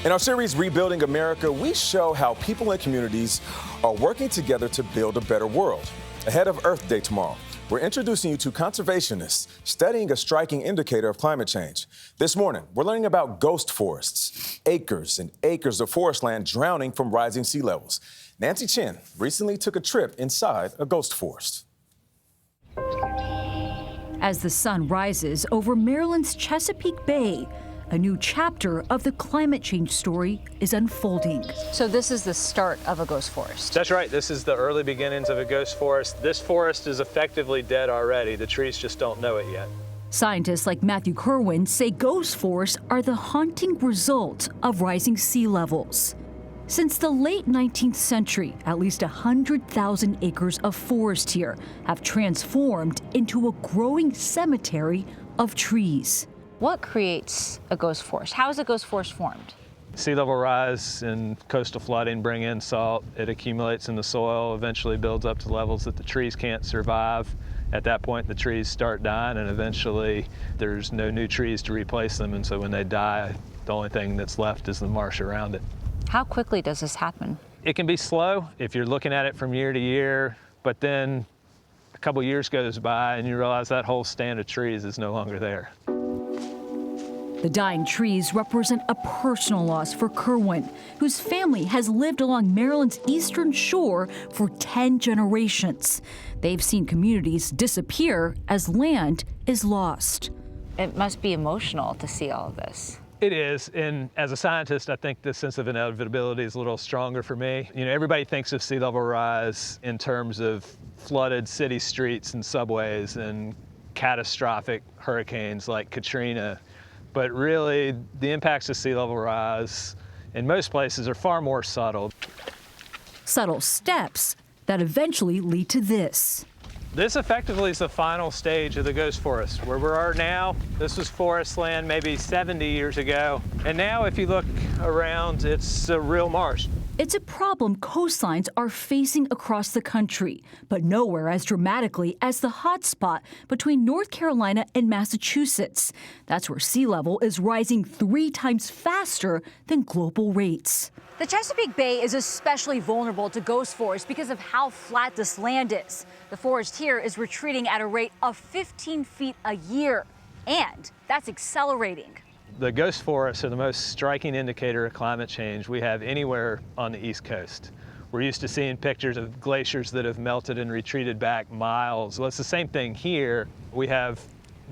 In our series, Rebuilding America, we show how people and communities are working together to build a better world. Ahead of Earth Day tomorrow, we're introducing you to conservationists studying a striking indicator of climate change. This morning, we're learning about ghost forests, acres and acres of forest land drowning from rising sea levels. Nancy Chen recently took a trip inside a ghost forest. As the sun rises over Maryland's Chesapeake Bay, a new chapter of the climate change story is unfolding. So this is the start of a ghost forest? That's right. This is the early beginnings of a ghost forest. This forest is effectively dead already. The trees just don't know it yet. Scientists like Matthew Kerwin say ghost forests are the haunting result of rising sea levels. Since the late 19th century, at least 100,000 acres of forest here have transformed into a growing cemetery of trees. What creates a ghost forest? How is a ghost forest formed? Sea level rise and coastal flooding bring in salt. It accumulates in the soil, eventually builds up to levels that the trees can't survive. At that point, the trees start dying, and eventually there's no new trees to replace them. And so when they die, the only thing that's left is the marsh around it. How quickly does this happen? It can be slow if you're looking at it from year to year, but then a couple years goes by and you realize that whole stand of trees is no longer there. The dying trees represent a personal loss for Kerwin, whose family has lived along Maryland's eastern shore for 10 generations. They've seen communities disappear as land is lost. It must be emotional to see all of this. It is, and as a scientist, I think the sense of inevitability is a little stronger for me. You know, everybody thinks of sea level rise in terms of flooded city streets and subways and catastrophic hurricanes like Katrina. But really, the impacts of sea level rise in most places are far more subtle. Subtle steps that eventually lead to this. This effectively is the final stage of the ghost forest. Where we are now, this was forest land maybe 70 years ago. And now if you look around, it's a real marsh. It's a problem coastlines are facing across the country, but nowhere as dramatically as the hotspot between North Carolina and Massachusetts. That's where sea level is rising 3 times faster than global rates. The Chesapeake Bay is especially vulnerable to ghost forests because of how flat this land is. The forest here is retreating at a rate of 15 feet a year, and that's accelerating. The ghost forests are the most striking indicator of climate change we have anywhere on the East Coast. We're used to seeing pictures of glaciers that have melted and retreated back miles. Well, it's the same thing here. We have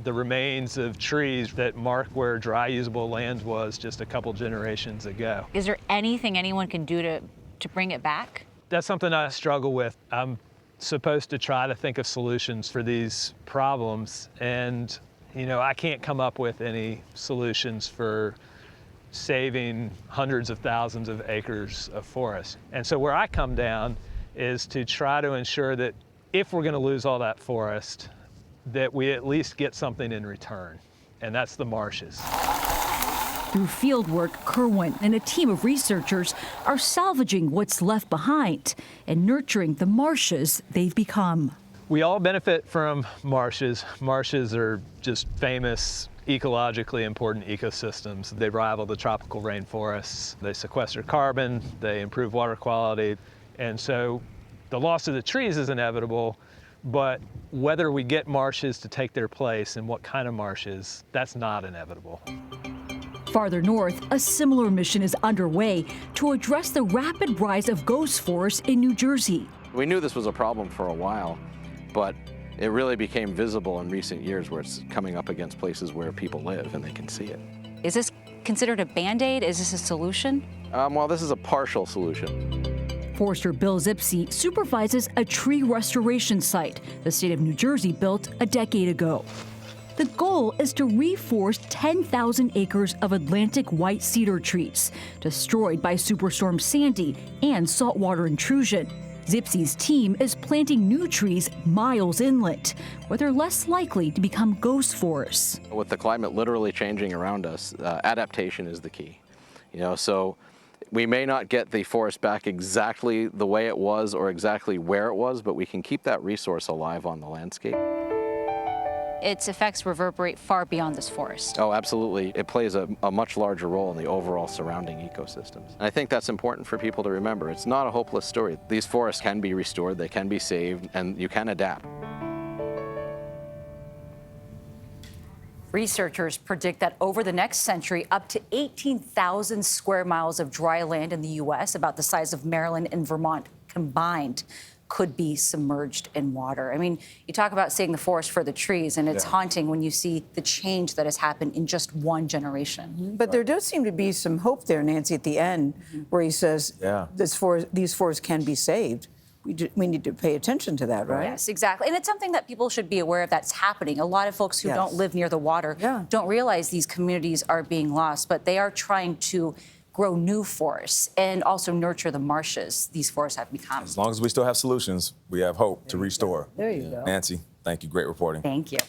the remains of trees that mark where dry usable land was just a couple generations ago. Is there anything anyone can do to bring it back? That's something I struggle with. I'm supposed to try to think of solutions for these problems, and you know, I can't come up with any solutions for saving hundreds of thousands of acres of forest. And so where I come down is to try to ensure that if we're going to lose all that forest, that we at least get something in return, and that's the marshes. Through fieldwork, Kerwin and a team of researchers are salvaging what's left behind and nurturing the marshes they've become. We all benefit from marshes. Marshes are just famous, ecologically important ecosystems. They rival the tropical rainforests. They sequester carbon, they improve water quality, and so the loss of the trees is inevitable, but whether we get marshes to take their place and what kind of marshes, that's not inevitable. Farther north, a similar mission is underway to address the rapid rise of ghost forests in New Jersey. We knew this was a problem for a while, but it really became visible in recent years where it's coming up against places where people live and they can see it. Is this considered a Band-Aid? Is this a solution? Well, this is a partial solution. Forester Bill Zipsey supervises a tree restoration site the state of New Jersey built a decade ago. The goal is to reforest 10,000 acres of Atlantic white cedar trees, destroyed by Superstorm Sandy and saltwater intrusion. Zipsey's team is planting new trees miles inland, where they're less likely to become ghost forests. With the climate literally changing around us, adaptation is the key. You know, so we may not get the forest back exactly the way it was or exactly where it was, but we can keep that resource alive on the landscape. its effects reverberate far beyond this forest. Oh, absolutely. It plays a much larger role in the overall surrounding ecosystems. And I think that's important for people to remember. It's not a hopeless story. These forests can be restored, they can be saved, and you can adapt. Researchers predict that over the next century, up to 18,000 square miles of dry land in the U.S., about the size of Maryland and Vermont combined, could be submerged in water. I mean, you talk about saving the forest for the trees, and it's haunting when you see the change that has happened in just one generation. But there does seem to be some hope there, Nancy, at the end, where he says these forests can be saved. We need to pay attention to that, right? Yes, exactly. And it's something that people should be aware of that's happening. A lot of folks who don't live near the water don't realize these communities are being lost, but they are trying to grow new forests and also nurture the marshes these forests have become. As long as we still have solutions, we have hope to restore. There you go. Nancy, thank you. Great reporting. Thank you.